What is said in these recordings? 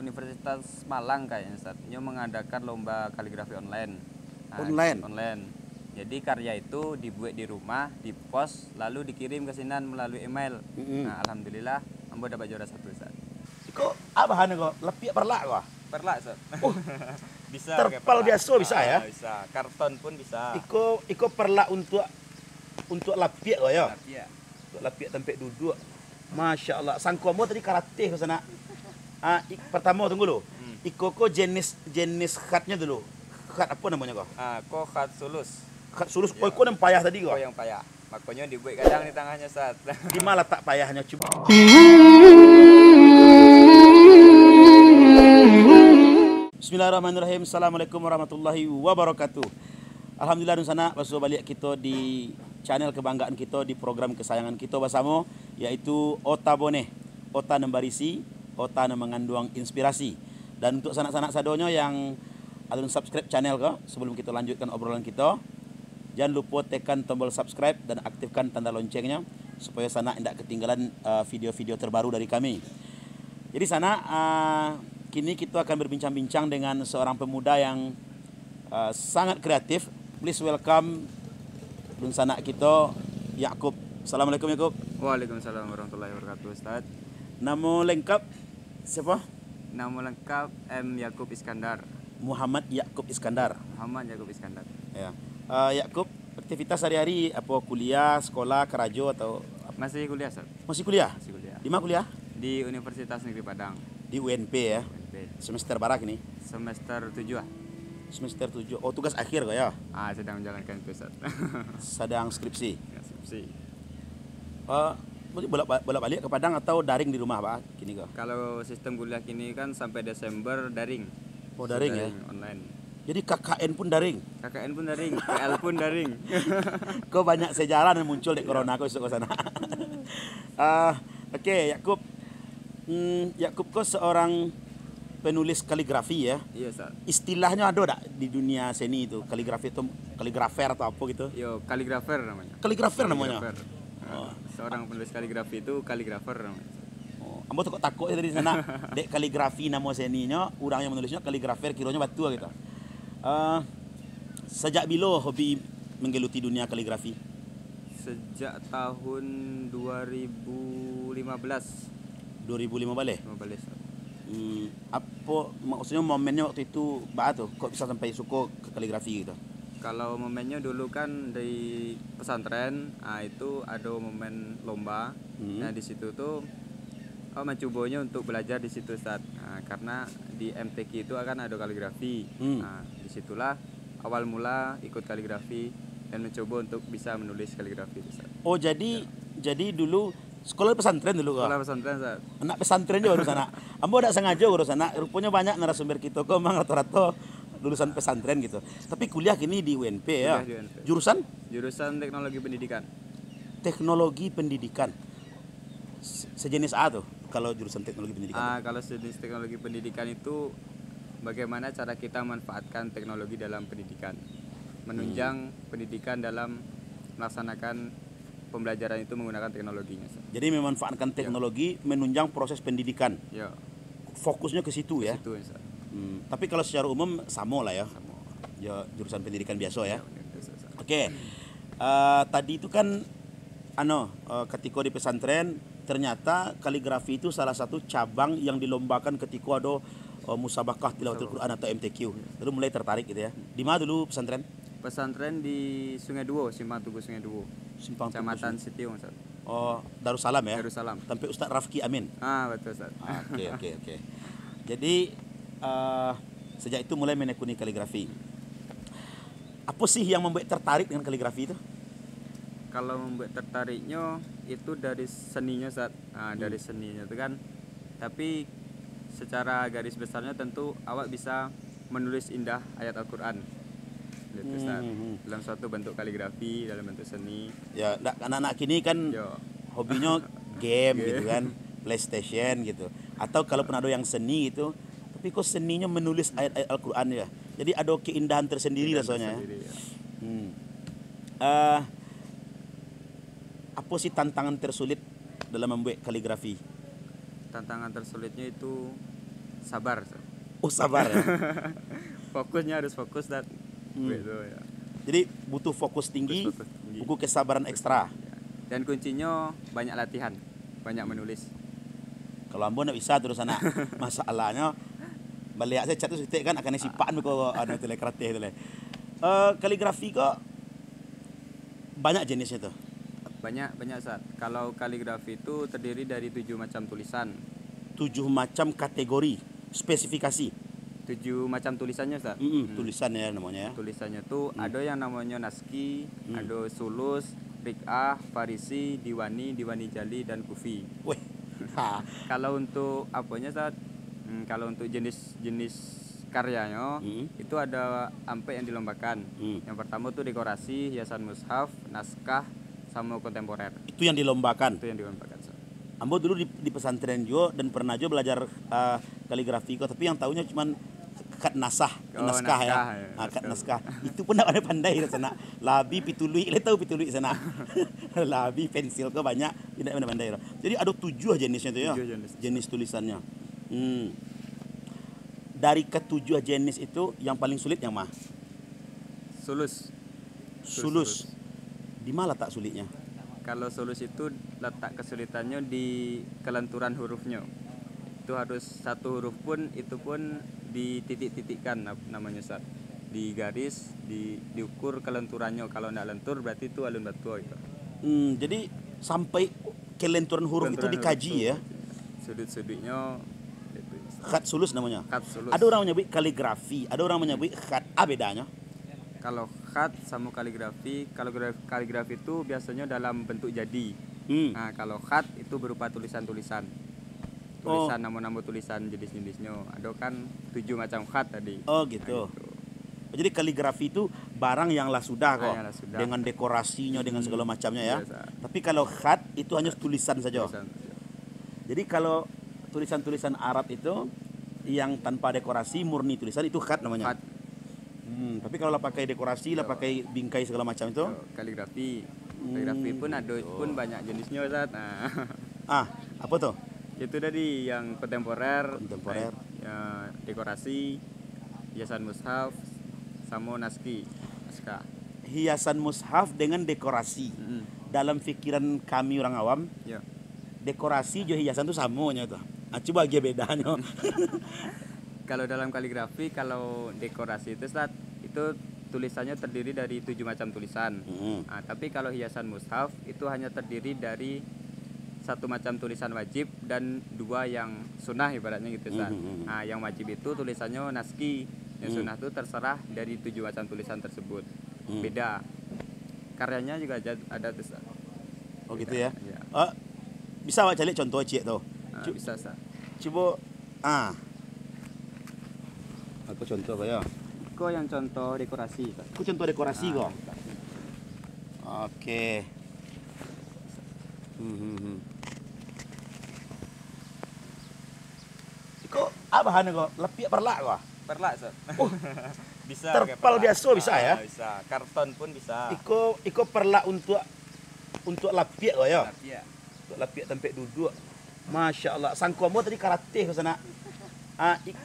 Universitas Malang kayaknya Ustaz. Dia mengadakan lomba kaligrafi online. Online? Online. Jadi karya itu dibuat di rumah, di post, lalu dikirim ke Sinan melalui email. Nah, alhamdulillah ambo dapat juara 1 Ustaz. Iko apa bahannya kok? Lepiak perlak kok? Perlak Ustaz. Oh, bisa terpal biasa bisa ya? Bisa. Karton pun bisa. Iko perlak untuk lapiak kok ya? Lapiak. Untuk lapiak tempat duduk. Masya Allah. Sangkomo tadi karate ke sana. Pertama tunggu dulu. Iko kok jenis khatnya dulu. Khat apa namanya kok? Kok khat sulus. Khat sulus. Oh, iko yang payah tadi kok? Oh, yang payah. Makanya dibuat kadang di tangannya Ustaz. Di mana letak payahnya coba? Bismillahirrahmanirrahim. Assalamualaikum warahmatullahi wabarakatuh. Alhamdulillah di sana basuh balik kita di channel kebanggaan kita, di program kesayangan kita bersama, yaitu Ota Boneh, Ota Nembarisi, Ota mengandung inspirasi. Dan untuk sanak-sanak sadonya yang alun subscribe channel ke, sebelum kita lanjutkan obrolan kita, jangan lupa tekan tombol subscribe dan aktifkan tanda loncengnya supaya sana tidak ketinggalan video-video terbaru dari kami. Jadi sana kini kita akan berbincang-bincang dengan seorang pemuda yang sangat kreatif. Please welcome dun sana kita, Yakub. Assalamualaikum Yakub. Waalaikumsalam warahmatullahi wabarakatuh Ustaz. Nama lengkap siapa? Nama lengkap M. Yakub Iskandar. Muhammad Yakub Iskandar. Muhammad Yakub Iskandar. Ya. Yakub, aktivitas sehari-hari apa, kuliah, sekolah, kerajo atau apa? Masih kuliah Ustaz. Masih kuliah? Masih kuliah. Di mana kuliah? Di Universitas Negeri Padang. Di UNP ya. UNP. Semester barak ini. Semester 7 Semester 7. Oh, tugas akhir kok ya? sedang menjalankan itu Ustaz. Sedang skripsi. Ya, skripsi. Bolak-balik ke Padang atau daring di rumah Pak? Kini kok. Kalau sistem kuliah kini kan sampai Desember daring. Oh, daring ya. Online. Jadi KKN pun daring. KKN pun daring, PL pun daring. Kok banyak sejarah yang muncul di corona kok ke sana. Oke, Yakub. Yakub kok seorang penulis kaligrafi ya. Iya, Ustaz. Istilahnya ada tak di dunia seni itu? Kaligrafi atau kaligrafer atau apa gitu? Yo, kaligrafer namanya. Kaligrafer namanya. Seorang penulis kaligrafi itu kaligrafer namanya. Ambo kok takut ya dari sana. Dek kaligrafi nama seninya, orang yang menulisnya kaligrafer, kiranya batu gitu. Sejak bila hobi menggeluti dunia kaligrafi? Sejak tahun 2015. 2015 balik? 15. Apa maksudnya momennya waktu itu tuh kok bisa sampai suka ke kaligrafi gitu? Kalau momennya dulu kan dari pesantren, itu ada momen lomba. Nah di situ tuh mencobanya untuk belajar di situ Ustaz. Karena di MTQ itu akan ada kaligrafi. Nah disitulah awal mula ikut kaligrafi dan mencoba untuk bisa menulis kaligrafi Ustaz. Oh jadi dulu sekolah pesantren dulu kok? Sekolah pesantren Ustaz. Anak pesantren juga urus anak. Ambo tidak sengaja urus anak. Rupanya banyak narasumber kita kok memang rata-rata lulusan pesantren gitu. Tapi kuliah kini di UNP ya. Di UNP. Jurusan? Jurusan teknologi pendidikan. Teknologi pendidikan. Sejenis A tuh kalau jurusan teknologi pendidikan. Kalau sejenis teknologi pendidikan itu bagaimana cara kita memanfaatkan teknologi dalam pendidikan. Menunjang pendidikan dalam melaksanakan pembelajaran itu menggunakan teknologinya. Jadi memanfaatkan teknologi menunjang proses pendidikan. Ya. Fokusnya ke situ ya. Situ, tapi kalau secara umum sama lah ya. Ya jurusan pendidikan biasa ya. Oke. Tadi itu kan ketika di pesantren ternyata kaligrafi itu salah satu cabang yang dilombakan ketika ada musabakah tilawatul Quran atau MTQ. Lalu mulai tertarik gitu ya. Di mana dulu pesantren? Pesantren di Sungai Duo, Simpang Tugu Sungai Duo. Kecamatan Sitiung, Ustaz. Oh, Darussalam ya? Darussalam. Sampai Ustaz Rafki Amin. Betul, Ustaz. Oke. Jadi sejak itu mulai menekuni kaligrafi. Apa sih yang membuat tertarik dengan kaligrafi itu? Kalau membuat tertariknya itu dari seninya Ustaz. Dari seninya itu kan. Tapi secara garis besarnya tentu awak bisa menulis indah ayat Al-Qur'an. Gitu, Ustaz. Dalam suatu bentuk kaligrafi, dalam bentuk seni. Ya, anak-anak kini kan hobinya game gitu kan, PlayStation gitu. Atau kalaupun ada yang seni gitu, tapi kok seninya menulis ayat-ayat Al-Qur'an ya. Jadi ada keindahan tersendiri rasanya ya. Apa sih tantangan tersulit dalam membuat kaligrafi? Tantangan tersulitnya itu sabar Ustaz. Oh, sabar ya. Fokusnya harus fokus dan gitu ya. Jadi butuh fokus tinggi, Fokus tinggi. buku kesabaran ekstra. Ya. Dan kuncinya banyak latihan, banyak menulis. Kalau ambo nak bisa terus anak masalahnya balik saya cat tu sitik kan akan sipan ko anu tele kreatif tu le. Kaligrafi kok banyak jenisnya tuh. Banyak Ustaz. Kalau kaligrafi itu terdiri dari 7 macam tulisan. 7 macam kategori, spesifikasi. 7 macam tulisannya Ustaz. Tulisan ya namanya ya. Tulisannya tuh ada yang namanya naski, ada sulus, rik'ah, farisi, diwani, diwani jali dan kufi. Weh. Ha. Kalau untuk apanya Ustaz? Kalau untuk jenis karyanya itu ada ampe yang dilombakan. Yang pertama tuh dekorasi, hiasan mushaf, naskah, sama kontemporer. Itu yang dilombakan. Itu yang dilombakan Ustaz. Ambo dulu di pesantren jo dan pernah jo belajar kaligrafi kok, tapi yang tahunya cuman kat naskah ya. Kat naskah. Itu pun nak pandai sana. Labi pitului, le tahu pitului sana. Labi pensil kok banyak, tidak pandai. Jadi ada 7 jenisnya tuh ya. 7 jenis tulisannya. Dari ketujuh jenis itu yang paling sulit yang mah? Sulus. Di mana letak sulitnya? Kalau sulus itu letak kesulitannya di kelenturan hurufnya. Itu harus satu huruf pun itu pun dititik-titikkan namanya Ustaz. Di garis, diukur kelenturannya. Kalau tidak lentur berarti itu alun batu itu. Jadi sampai kelenturan huruf itu dikaji ya. Sudut-sudutnya itu. Khat sulus namanya. Khat sulus. Ada orang menyebut kaligrafi, ada orang menyebut khat. Apa bedanya? Kalau khat sama kaligrafi, kalau kaligrafi itu biasanya dalam bentuk jadi. Nah, kalau khat itu berupa tulisan-tulisan. Tulisan nama-nama tulisan jenis-jenisnya. Ada kan 7 macam khat tadi. Oh gitu. Nah, gitu. Jadi kaligrafi itu barang yang lah sudah kok. Dengan dekorasinya, dengan segala macamnya ya. Biasa. Tapi kalau khat itu hanya tulisan saja. Jadi kalau tulisan-tulisan Arab itu yang tanpa dekorasi murni tulisan itu khat namanya. Khat. Tapi kalau lah pakai dekorasi, lah pakai bingkai segala macam itu kaligrafi. Kaligrafi pun ada pun banyak jenisnya Ustaz. Apa tuh? Itu tadi yang kontemporer. Ya, dekorasi, hiasan mushaf, sama naskah. Hiasan mushaf dengan dekorasi. Dalam pikiran kami orang awam, ya. Dekorasi jo hiasan itu samanya tuh. Coba aja bedanya. Kalau dalam kaligrafi, kalau dekorasi itu Ustaz, itu tulisannya terdiri dari 7 macam tulisan. Tapi kalau hiasan mushaf itu hanya terdiri dari 1 macam tulisan wajib dan 2 yang sunnah ibaratnya gitu Ustaz. Yang wajib itu tulisannya naski, yang sunnah itu terserah dari 7 macam tulisan tersebut. Beda. Karyanya juga ada tuh Ustaz. Oh gitu ya. Bisa Wak cari contoh cik tuh. Bisa Ustaz. Coba aku contoh apa ya? Kok yang contoh dekorasi Ustaz. Aku contoh dekorasi kok. Oke. Kok abahan kok? Lepiak perlak kok? Perlak Ustaz. Bisa. Terpal biasa bisa ya? Bisa. Karton pun bisa. Iko perlak untuk lapiak kok ya? Lapiak. Untuk lapiak tempat duduk. Masya Allah. Sangkomo tadi karate ke sana.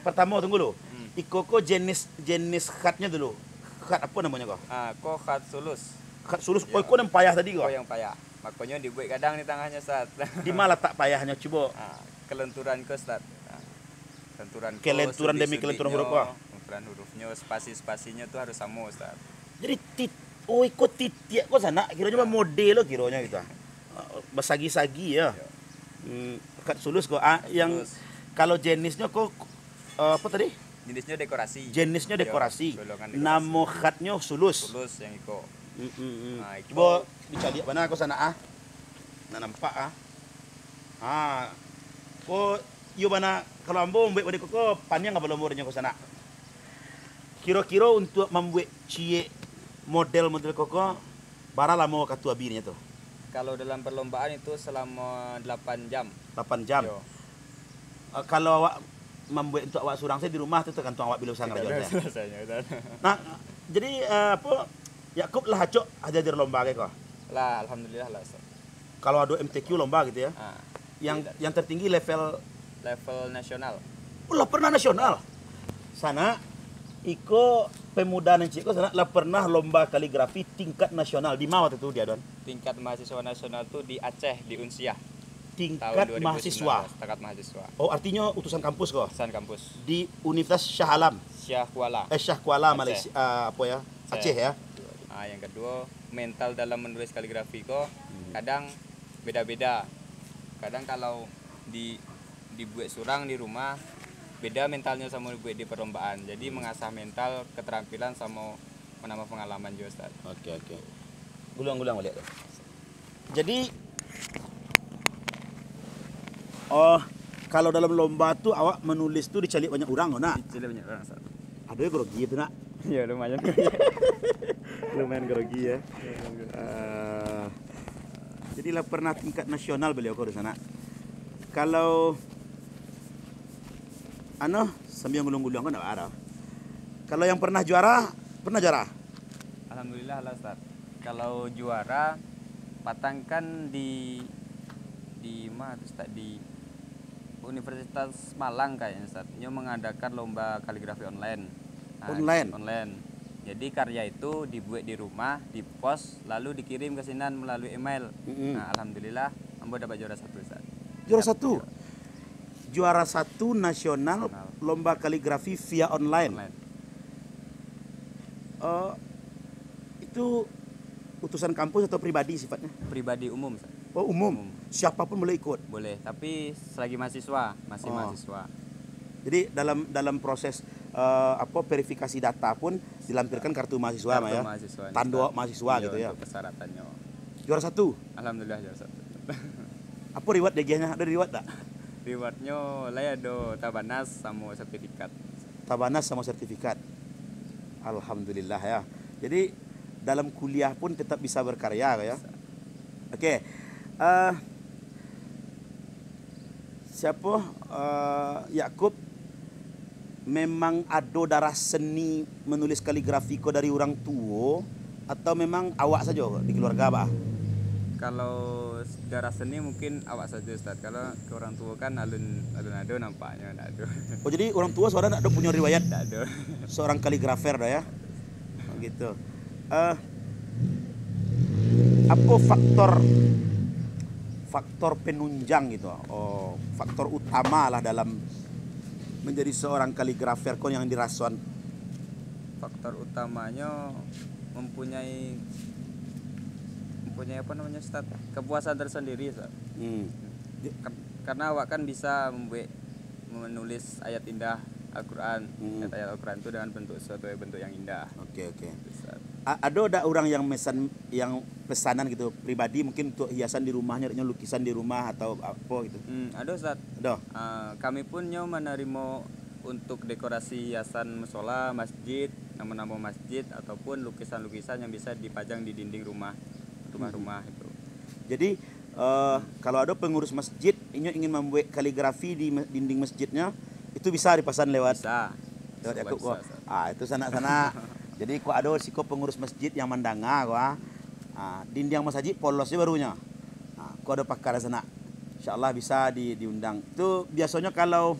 Pertama tunggu dulu. Iko jenis khatnya dulu. Khat apa namanya kok? Kok khat sulus. Khat sulus. Oh, iko yang payah tadi kok? Oh, yang payah. Makanya dibuat kadang di tangannya Ustaz. Di mana letak payahnya coba? Kelenturan ke Ustaz. Kelenturan demi kelenturan huruf kok? Kelenturan hurufnya, spasi-spasinya tuh harus sama Ustaz. Jadi ikut titik kok sana. Kiranya model lo kiranya gitu. Bersagi-sagi ya. Khat sulus kok. Yang kalau jenisnya kok apa tadi? Jenisnya dekorasi. Jenisnya dekorasi. Nama khatnya sulus. Sulus yang iko. Coba dicari mana aku sana Nak nampak Kok yo mana kalau ambo membuat pada koko panjang apa umurnya ke sana. Kira-kira untuk membuat cie model koko bara lama ketua bininya tuh. Kalau dalam perlombaan itu selama 8 jam. 8 jam. Kalau awak membuat untuk awak surang saya di rumah itu tergantung awak bila usaha ngerjain. Nah, jadi apa Yakub lah cok ada di lomba kayak kok. Lah, alhamdulillah lah. Kalau ada MTQ lomba gitu ya. Yang tertinggi level nasional. Lah pernah nasional. Sana iko pemuda Ciko sana lah pernah lomba kaligrafi tingkat nasional di mana waktu itu dia Don? Tingkat mahasiswa nasional tuh di Aceh, di Unsiah. Tingkat Tahun 2019, mahasiswa. tingkat mahasiswa. Oh artinya utusan kampus kok? Pesan kampus. Di Universitas Shah Alam. Syah Kuala. Shah Kuala Aceh. Malaysia apa ya? Aceh ya. Yang kedua, mental dalam menulis kaligrafi kok kadang beda-beda. Kadang kalau dibuat surang di rumah beda mentalnya sama dibuat di perlombaan. Jadi mengasah mental, keterampilan sama menambah pengalaman juga Ustaz. Oke. Gulang lihat. Jadi kalau dalam lomba tuh awak menulis tuh dicari banyak orang, nak? Dicari banyak orang Ustaz. Ada yang grogi itu, nak? Ya lumayan. Lumayan grogi ya. Jadi lah pernah tingkat nasional beliau kau di sana. Kalau sambil gulung-gulung kan ada. Kalau yang pernah juara? Alhamdulillah lah Ustaz. Kalau juara patangkan di mana Ustaz, di Universitas Malang kayaknya Ustaz. Dia mengadakan lomba kaligrafi online. Online. Jadi karya itu dibuat di rumah, dipost, lalu dikirim ke Sinan melalui email. Nah, alhamdulillah ambo dapat juara 1 Ustaz. Juara 1 nasional lomba kaligrafi via online. Itu utusan kampus atau pribadi sifatnya? Pribadi umum Ustaz. Oh, umum. Siapapun boleh ikut. Boleh, tapi selagi mahasiswa, mahasiswa. Jadi dalam proses verifikasi data pun dilampirkan kartu mahasiswa ya. Tanda mahasiswa gitu ya. Untuk persyaratannya. Juara 1. Alhamdulillah juara 1. Apa reward DG-nya? Ada reward tak? Rewardnya lah ada tabanas sama sertifikat. Alhamdulillah ya. Jadi dalam kuliah pun tetap bisa berkarya ya. Oke. Siapa Yakub memang ada darah seni menulis kaligrafi ko dari orang tua atau memang awak saja di keluarga bah? Kalau darah seni mungkin awak saja Ustaz. Kalau ke orang tua kan alun ada nampaknya ada. Oh jadi orang tua saudara ada punya riwayat? Ada. Seorang kaligrafer dah ya. Oh, gitu. Apa faktor penunjang gitu? Oh, faktor utama lah dalam menjadi seorang kaligrafer kon yang dirasuan. Faktor utamanya mempunyai apa namanya Ustaz? Kepuasan tersendiri Ustaz. Karena awak kan bisa menulis ayat indah Al-Quran. Ayat Al-Quran itu dengan suatu bentuk yang indah. Oke. Ada orang yang pesanan gitu pribadi mungkin untuk hiasan di rumahnya, lukisan di rumah atau apa gitu? Ada Ustaz. Ada. Kami pun menerima untuk dekorasi hiasan musola, masjid, nama-nama masjid ataupun lukisan-lukisan yang bisa dipajang di dinding rumah-rumah itu. Jadi kalau ada pengurus masjid ingin membuat kaligrafi di dinding masjidnya, itu bisa dipasang lewat Yakub kok. Itu sana. Jadi kok ada siko pengurus masjid yang mandanga kok. Dinding masjid polosnya barunya. Kok ada pakar sana. Insyaallah bisa diundang. Itu biasanya kalau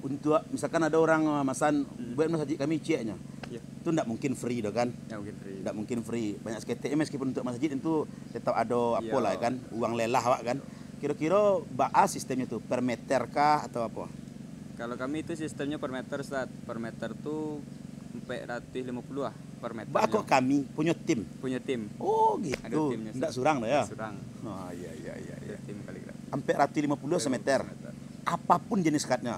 untuk misalkan ada orang masan buat masjid kami ceknya. Itu tidak mungkin free doh kan? Tidak mungkin free. Banyak sekali meskipun untuk masjid itu tetap ada apa lah kan, uang lelah awak kan. Kira-kira bahas sistemnya tuh per meter kah atau apa? Kalau kami itu sistemnya per meter Ustaz. Per meter tuh 450 lah per meter. Kok kami punya tim? Oh gitu. Tidak surang dah ya? Surang. Oh iya. Tim kaligrafi. 450 semeter. Apapun jenis katnya.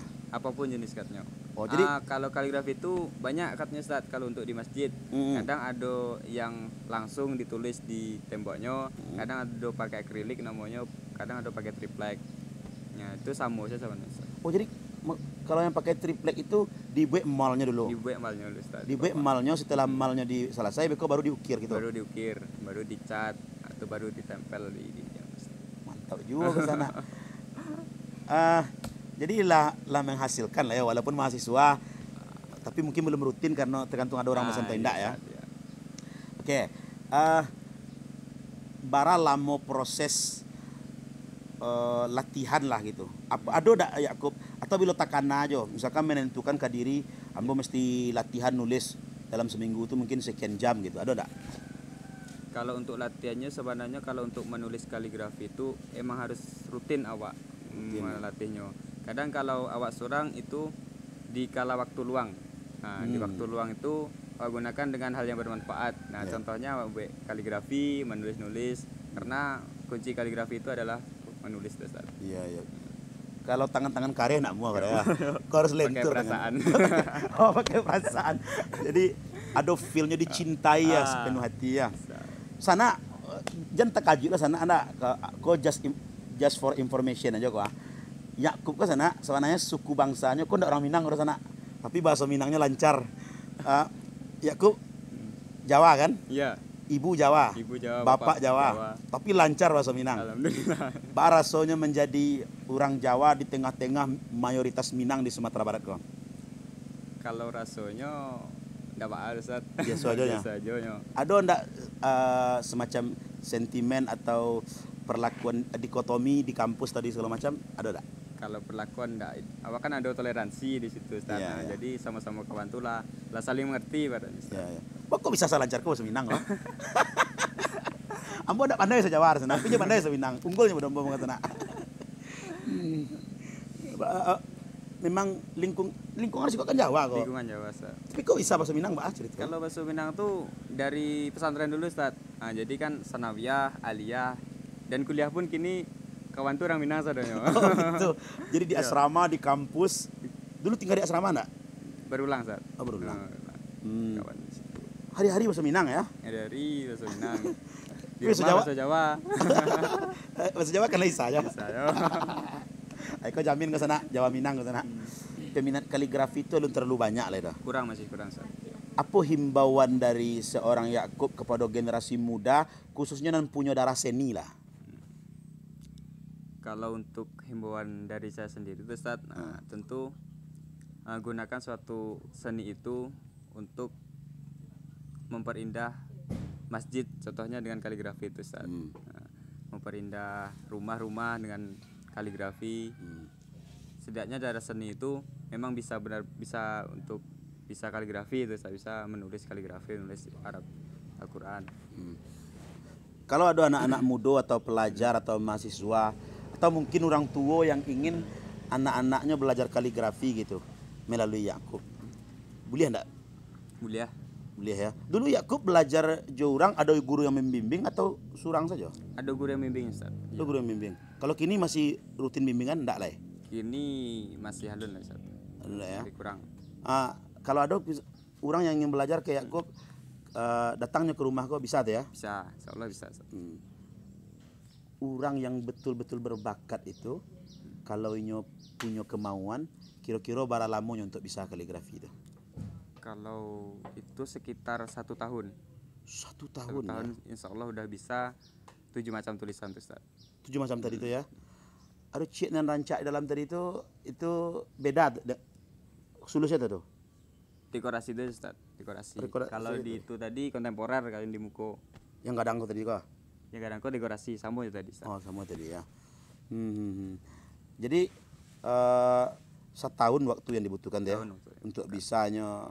Oh, jadi kalau kaligrafi itu banyak katanya Ustaz kalau untuk di masjid. Kadang ada yang langsung ditulis di temboknya, kadang ada pakai akrilik namanya, kadang ada pakai triplek. Ya, itu sama saja sama Ustaz. Oh, jadi kalau yang pakai triplek itu dibuat emalnya dulu. Ustaz. Dibuat emalnya, setelah emalnya selesai baru diukir gitu. Baru dicat atau baru ditempel di dinding. Mantap juga ke sana. Jadi lah menghasilkan lah ya walaupun mahasiswa tapi mungkin belum rutin karena tergantung ada orang pesan tindak ya. Oke. Bara lama proses latihan lah gitu. Ada tak Yakub atau atau bilo takana aja, misalkan menentukan ke diri ambo mesti latihan nulis dalam seminggu itu mungkin sekian jam gitu, ada enggak? Kalau untuk latihannya sebenarnya kalau untuk menulis kaligrafi itu emang harus rutin awak melatihnya. Kadang kalau awak seorang itu di kala waktu luang. Nah, di waktu luang itu awak gunakan dengan hal yang bermanfaat. Nah, contohnya awak buat kaligrafi, menulis-nulis karena kunci kaligrafi itu adalah menulis dasar. Iya. Kalau tangan-tangan karya nak muah ya. Kau harus lentur. Pakai perasaan. Pakai perasaan. Jadi ada feel-nya dicintai ya sepenuh hati ya. Sana jangan terkajut lah sana anda kau just for information aja kau. Yakub ke sana sebenarnya suku bangsanya kau ndak orang Minang ke sana. Tapi bahasa Minangnya lancar. Yakub Jawa kan? Iya. Ibu Jawa, bapak Jawa, tapi lancar bahasa Minang. Alhamdulillah. Barasonya menjadi orang Jawa di tengah-tengah mayoritas Minang di Sumatera Barat kok. Kalau rasanya enggak apa-apa Ustaz. Biasa aja ya. Ada enggak semacam sentimen atau perlakuan dikotomi di kampus tadi segala macam? Ada enggak? Kalau perlakuan enggak, awak kan ada toleransi di situ Ustaz. Iya. Jadi sama-sama kawan tuh lah saling mengerti padanya Ustaz. Iya. Kok bisa lancar kok bahasa Minang loh. Ambo ndak pandai bahasa Jawa sana, tapi pandai bahasa Minang. Unggulnya bodoh bohong kata nak. Memang lingkungan sih kok kan Jawa kok. Lingkungan Jawa Ustaz. Tapi kok bisa bahasa Minang Mbak cerita? Kalau bahasa Minang tuh dari pesantren dulu Ustaz. Nah, jadi kan sanawiyah, aliyah dan kuliah pun kini kawan tuh orang Minang sadanya. Oh, gitu. Jadi di asrama, di kampus. Dulu tinggal di asrama enggak? Berulang Ustaz. Oh, berulang. Kawan di situ. Hari-hari bahasa Minang ya? Dari bahasa Minang. Di Bahasa rumah Jawa? bahasa Jawa. Bahasa Jawa kan Laisa ya. Bisa ya. Aku jamin ke sana Jawa Minang ke sana. Peminat kaligrafi itu belum terlalu banyak lah itu. Masih kurang Ustaz. Apa himbauan dari seorang Yakub kepada generasi muda khususnya yang punya darah seni lah? Kalau untuk himbauan dari saya sendiri itu Ustaz, tentu gunakan suatu seni itu untuk memperindah masjid, contohnya dengan kaligrafi itu Ustaz. Memperindah rumah-rumah dengan kaligrafi. Setidaknya dari seni itu memang bisa untuk bisa kaligrafi itu Ustaz, bisa menulis kaligrafi, menulis Arab Al-Qur'an. Kalau ada anak-anak muda atau pelajar atau mahasiswa atau mungkin orang tua yang ingin anak-anaknya belajar kaligrafi gitu melalui Yakub, boleh enggak? Boleh ya. Dulu Yakub belajar jurang ada guru yang membimbing atau surang saja? Ada guru yang membimbing Ustaz. Ada guru yang membimbing. Kalau kini masih rutin bimbingan enggak lah ya? Kini masih halun lah Ustaz. Alhamdulillah ya. Masih kurang. Kalau ada orang yang ingin belajar ke Yakub datangnya ke rumah kok bisa tuh ya? Bisa, insyaallah bisa Ustaz. Orang yang betul-betul berbakat itu kalau punya kemauan kira-kira berapa lamanya untuk bisa kaligrafi itu? Kalau itu sekitar 1 tahun. 1 tahun. 1 tahun ya? Insya Allah udah bisa 7 macam tulisan tuh Ustaz. 7 macam tadi itu ya. Ada cik dan rancak dalam tadi itu beda sulusnya tuh. Dekorasi itu Ustaz, dekorasi. Kalau di itu tadi kontemporer kalian di muko. Yang kadang kok tadi kok. Yang kadang kok dekorasi sama itu tadi Ustaz. Oh, sama tadi ya. Jadi setahun waktu yang dibutuhkan ya untuk bisanya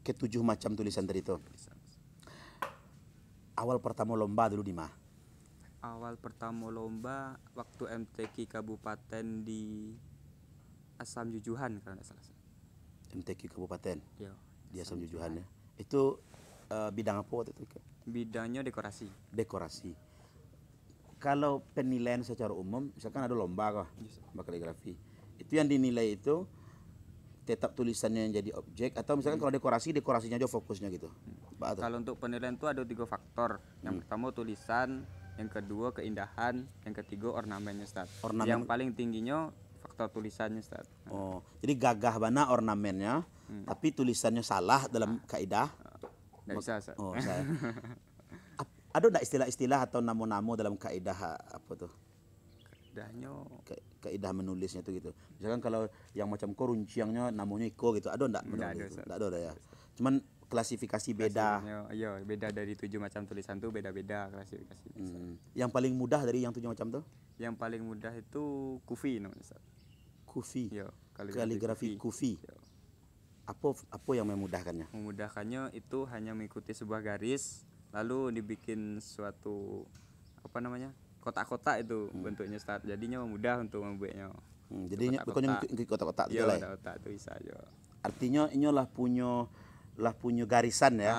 ke 7 macam tulisan tadi itu. Awal pertama lomba dulu di mana? Awal pertama lomba waktu MTQ Kabupaten di Asam Jujuhan kalau tidak salah. MTQ Kabupaten. Iya. Di Asam Jujuhan ya. Itu bidang apa waktu itu? Bidangnya dekorasi. Dekorasi. Kalau penilaian secara umum, misalkan ada lomba kok, lomba kaligrafi. Itu yang dinilai itu tetap tulisannya yang jadi objek atau misalkan kalau dekorasinya aja fokusnya gitu. Kalau untuk penilaian itu ada 3 faktor. Yang pertama tulisan, yang kedua keindahan, yang ketiga ornamennya Ustaz. Yang paling tingginya faktor tulisannya Ustaz. Oh, jadi gagah bana ornamennya, tapi tulisannya salah dalam kaidah. Nggak bisa Ustaz. Oh, saya. Ada enggak istilah-istilah atau nama-nama dalam kaidah apa tuh? Kaidahnya kaidah menulisnya tuh gitu. Misalkan kalau yang macam korunciangnya namanya iko gitu. Ada enggak? Enggak ada ya. Cuman klasifikasi beda. Iya, beda dari 7 macam tulisan tuh beda-beda klasifikasinya. Yang paling mudah dari yang 7 macam tuh? Yang paling mudah itu kufi namanya Ustaz. kufi. Yo, Kaligrafi kufi. Yo. Apa yang memudahkannya? Memudahkannya itu hanya mengikuti sebuah garis, lalu dibikin suatu apa namanya, kotak-kotak itu bentuknya Ustaz. Jadinya mudah untuk membuatnya. Jadinya pokoknya ngikut kotak-kotak itu Iya, lah. kotak-kotak itu bisa yo. Artinya ini lah punya garisan ya.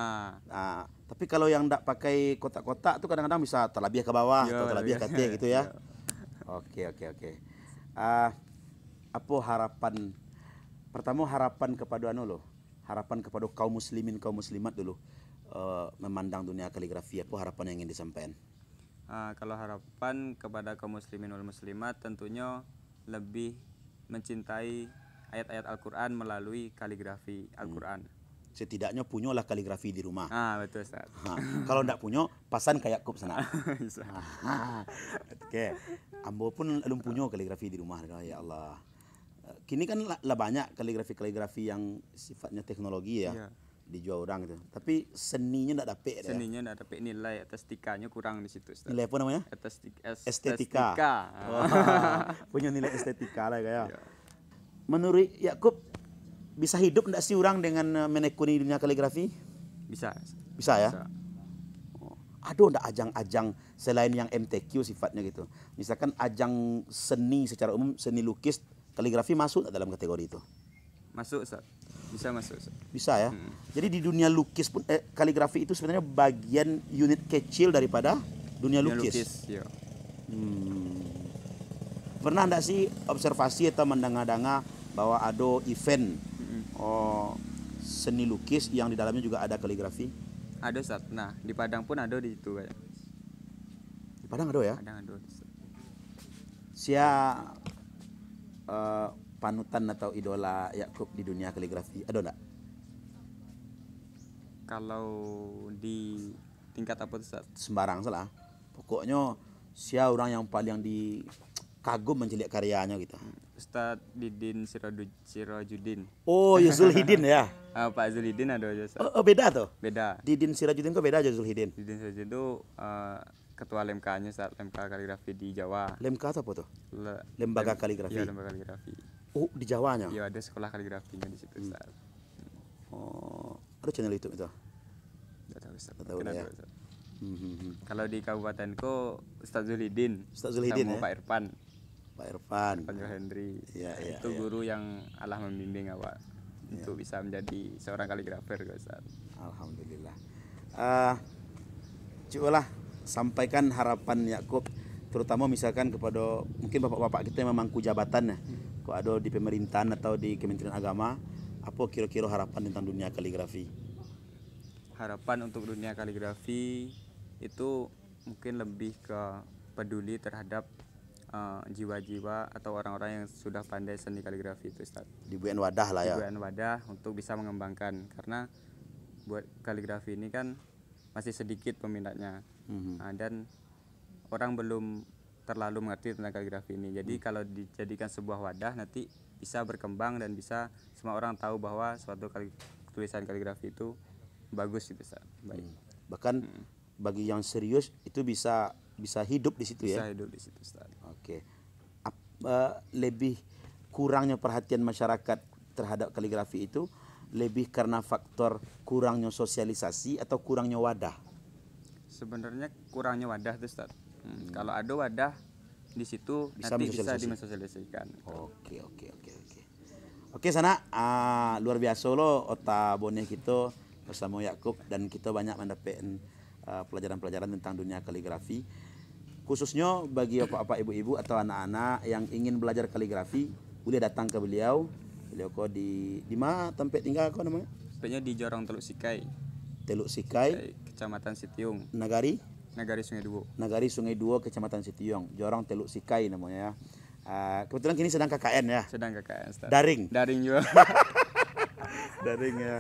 Nah, tapi kalau yang tidak pakai kotak-kotak tuh kadang-kadang bisa terlebih ke bawah Yo, atau terlebih ke atas gitu ya. Yo. Oke. Apa harapan pertama, harapan kepada harapan kepada kaum muslimin kaum muslimat dulu, memandang dunia kaligrafi, apa harapan yang ingin disampaikan? Kalau harapan kepada kaum muslimin wal muslimat tentunya lebih mencintai ayat-ayat Al-Qur'an melalui kaligrafi Al-Qur'an. Setidaknya punyalah kaligrafi di rumah. Betul Ustaz. Kalau tidak punya, pasan kayak Yakub sana. Bisa. Oke. Ambo pun belum punya kaligrafi di rumah, ya Allah. Kini kan lah banyak kaligrafi yang sifatnya teknologi ya. Iya. Dijual orang gitu. Tapi seninya tidak dapat ya. Seninya enggak dapat nilai, estetikanya kurang di situ Ustaz. Nilai apa namanya? Estetika. Punya nilai estetika lah kayak. Iya. Menurut Yakub, bisa hidup tidak sih orang dengan menekuni dunia kaligrafi? Bisa. Bisa ya? Bisa. Ada enggak ajang-ajang selain yang MTQ sifatnya gitu? Misalkan ajang seni secara umum, seni lukis, kaligrafi masuk dalam kategori itu? Masuk Ustaz. Bisa masuk Ustaz. Bisa ya? Jadi di dunia lukis pun kaligrafi itu sebenarnya bagian unit kecil daripada dunia lukis. Iya. Pernah enggak sih observasi atau mendanga-danga bahwa ada event seni lukis yang di dalamnya juga ada kaligrafi? Ada Ustaz. Nah, di Padang pun ada di situ kayak. Di Padang ada ya? Padang ada Ustaz. Panutan atau idola Yakub di dunia kaligrafi ada enggak? Kalau di tingkat apa Ustaz? Sembarang salah. Pokoknya orang yang paling kagum mencelik karyanya gitu. Ustaz Didin Sirajuddin. Oh, ya Zulhidin ya. Pak Zulhidin ada aja Ustaz. Beda tuh. Beda. Didin Sirajuddin kok beda aja Zulhidin. Didin Sirajuddin itu ketua LMK-nya Ustaz, LMK kaligrafi di Jawa. LMK itu apa tuh? Lembaga kaligrafi. Iya, lembaga kaligrafi. Oh, di Jawanya. Iya, ada sekolah kaligrafinya di situ Ustaz. Oh, ada channel YouTube itu. Enggak tahu Ustaz. Nggak tahu Mungkin ya. ada, Ustaz. Kalau di kabupatenku Ustaz Zulhidin. Ustaz Zulhidin sama ya? Pak Irfan. Pak Irfan. Panjul Hendri. Iya. Itu guru yang Allah membimbing awak untuk bisa menjadi seorang kaligrafer Ustaz. Alhamdulillah. Cobalah sampaikan harapan Yakub, terutama misalkan kepada mungkin bapak-bapak kita yang memangku jabatan ya. Kok ada di pemerintahan atau di Kementerian Agama, apa kira-kira harapan tentang dunia kaligrafi? Harapan untuk dunia kaligrafi itu mungkin lebih ke peduli terhadap jiwa-jiwa atau orang-orang yang sudah pandai seni kaligrafi itu Ustaz. Dibuat wadah lah ya. Dibuat wadah untuk bisa mengembangkan, karena buat kaligrafi ini kan masih sedikit peminatnya. Dan orang belum terlalu mengerti tentang kaligrafi ini. Jadi kalau dijadikan sebuah wadah nanti bisa berkembang dan bisa semua orang tahu bahwa suatu tulisan kaligrafi itu bagus gitu Ustaz. Baik. Bahkan bagi yang serius itu bisa hidup di situ ya. Bisa hidup di situ Ustaz. Oke. Lebih kurangnya perhatian masyarakat terhadap kaligrafi itu lebih karena faktor kurangnya sosialisasi atau kurangnya wadah? Sebenarnya kurangnya wadah tuh Ustaz. Kalau ada wadah di situ nanti bisa dimensosialisasikan. Oke. Oke sana, luar biasa lo Otabone kita bersama Yakub, dan kita banyak mendapatkan pelajaran-pelajaran tentang dunia kaligrafi. Khususnya bagi bapak-bapak, ibu-ibu atau anak-anak yang ingin belajar kaligrafi, boleh datang ke beliau. Beliau kok di mana tempat tinggal kok namanya? Tempatnya di Jorong Teluk Sikai. Teluk Sikai, Kecamatan Sitiung. Nagari Sungai Duo. Nagari Sungai Duo, Kecamatan Sitiung. Jorong Teluk Sikai namanya ya. Kebetulan kini sedang KKN ya. Sedang KKN Ustaz. Daring juga. Daring ya.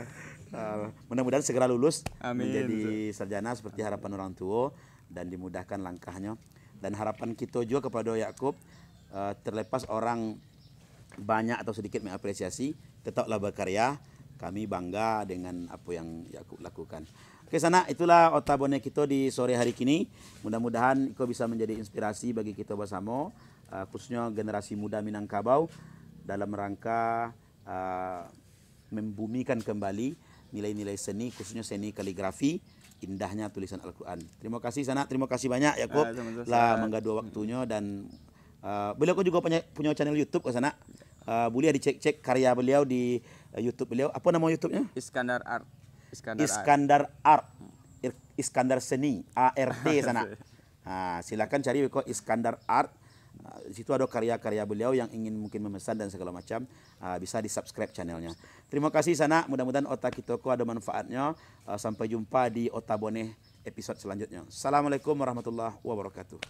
Mudah-mudahan segera lulus. Amin. Menjadi sarjana seperti harapan orang tua dan dimudahkan langkahnya. Dan harapan kita juga kepada Yakub, terlepas orang banyak atau sedikit mengapresiasi, tetaplah berkarya. Kami bangga dengan apa yang Yakub lakukan. Oke sana, itulah Otabone kita di sore hari kini. Mudah-mudahan kau bisa menjadi inspirasi bagi kita bersama, khususnya generasi muda Minangkabau, dalam rangka membumikan kembali nilai-nilai seni, khususnya seni kaligrafi, indahnya tulisan Al-Quran. Terima kasih Sana, terima kasih banyak Yakub lah menggadu waktunya, dan beliau juga punya channel YouTube ke Sana. Boleh dicek-cek karya beliau di YouTube beliau. Apa nama YouTube-nya? Iskandar Art. Iskandar Art. Iskandar Seni, ART Sana. Silakan cari kok Iskandar Art. Di situ ada karya-karya beliau yang ingin mungkin memesan dan segala macam, bisa di-subscribe channelnya. Terima kasih Sana, mudah-mudahan otak kita ada manfaatnya. Sampai jumpa di Otabone episode selanjutnya. Assalamualaikum warahmatullahi wabarakatuh.